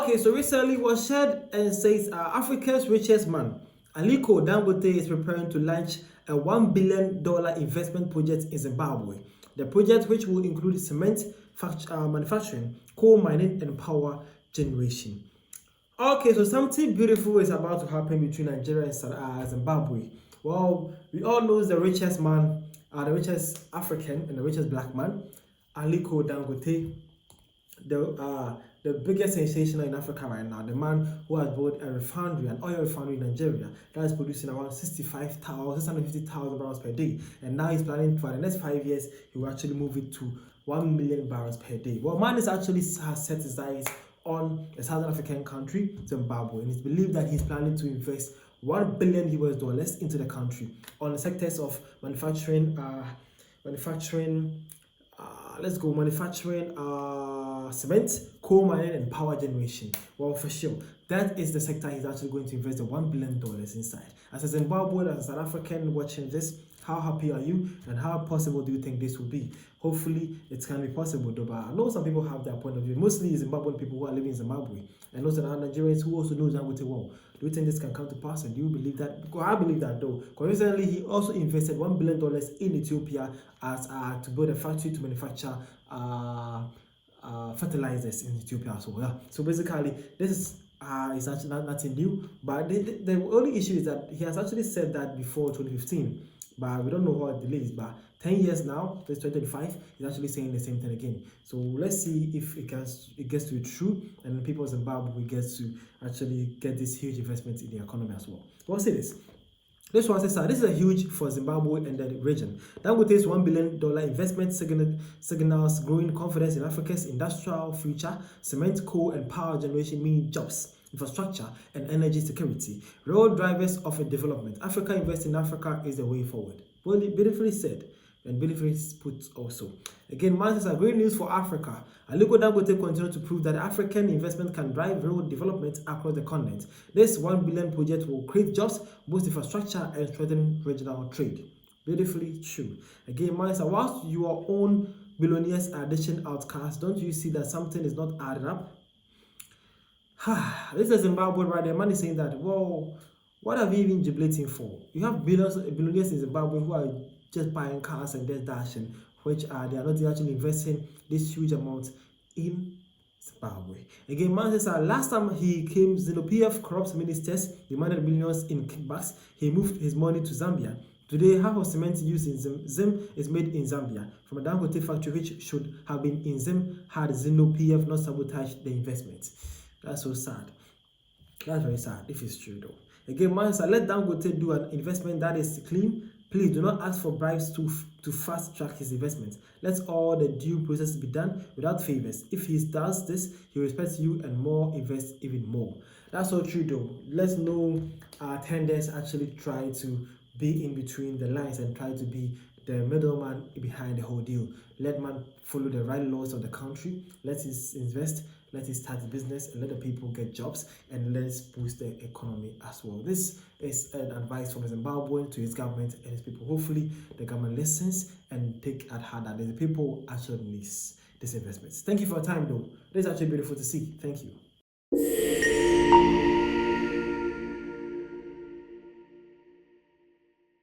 Okay, so recently was shared and says Africa's richest man, Aliko Dangote, is preparing to launch a $1 billion investment project in Zimbabwe. The project, which will include cement manufacturing, coal mining, and power generation. Okay, so something beautiful is about to happen between Nigeria and Zimbabwe. Well, we all know the richest man, the richest African and the richest black man, Aliko Dangote, the biggest sensation in Africa right now, the man who has bought a refinery, an oil refinery in Nigeria that is producing around 650,000 barrels per day, and now he's planning for the next 5 years he will actually move it to 1 million barrels per day. Well, man is actually has set his eyes on a Southern African country, Zimbabwe, and it's believed that he's planning to invest $1 billion into the country on the sectors of manufacturing, cement, coal mining, and power generation. Well, for sure, that is the sector he's actually going to invest the $1 billion inside. As a Zimbabwean, as an South African watching this, how happy are you and how possible do you think this will be? Hopefully, it can be possible, though, but I know some people have their point of view, mostly Zimbabwean people who are living in Zimbabwe, and also Nigerians who also know Dangote well. Do you think this can come to pass, and do you believe that? Because I believe that, though. Coincidentally, he also invested $1 billion in Ethiopia as to build a factory to manufacture fertilizers in Ethiopia as well. Yeah. So basically, this is actually nothing new, but the only issue is that he has actually said that before 2015, but we don't know what it delays. But 10 years now, this 2025, he's actually saying the same thing again. So let's see if it gets to be true, and people in Zimbabwe get to actually get this huge investment in the economy as well. We'll say this. This one says, this is a huge for Zimbabwe and the region. Dangote's $1 billion investment signals growing confidence in Africa's industrial future. Cement, coal, and power generation mean jobs, infrastructure, and energy security. Real drivers of a development. Africa investing in Africa is the way forward. Beautifully said and beautifully put also. Again, masses are great news for Africa. Aliko Dangote continues to prove that African investment can drive real development across the continent. This $1 billion project will create jobs, boost infrastructure, and strengthen regional trade. Beautifully true. Again, masses, whilst your own billionaires are dishing out cash, don't you see that something is not adding up? This is Zimbabwe right there. Man is saying that, well, what are we even jubilating for? You have billionaires in Zimbabwe who are just buying cars and just dashing, which they are not actually investing this huge amount in Zimbabwe. Again, man says last time he came, ZANU-PF corrupt ministers demanded millions in kickbacks. He moved his money to Zambia. Today, half of cement used in Zim is made in Zambia from a Dangote factory which should have been in Zim had ZANU-PF not sabotaged the investment. That's so sad. That's very sad if it's true though. Again, man says let Dangote do an investment that is clean. Please do not ask for bribes to fast track his investment. Let all the due process be done without favors. If he does this, he respects you and more invest even more. That's so true though. Let's know tenders actually try to be in between the lines and try to be the middleman behind the whole deal. Let man follow the right laws of the country. Let him invest. Let him start a business and let the people get jobs, and let's boost the economy as well. This is an advice from Zimbabwe to his government and his people. Hopefully, the government listens and take at heart that the people actually need these investments. Thank you for your time, though. This is actually beautiful to see. Thank you.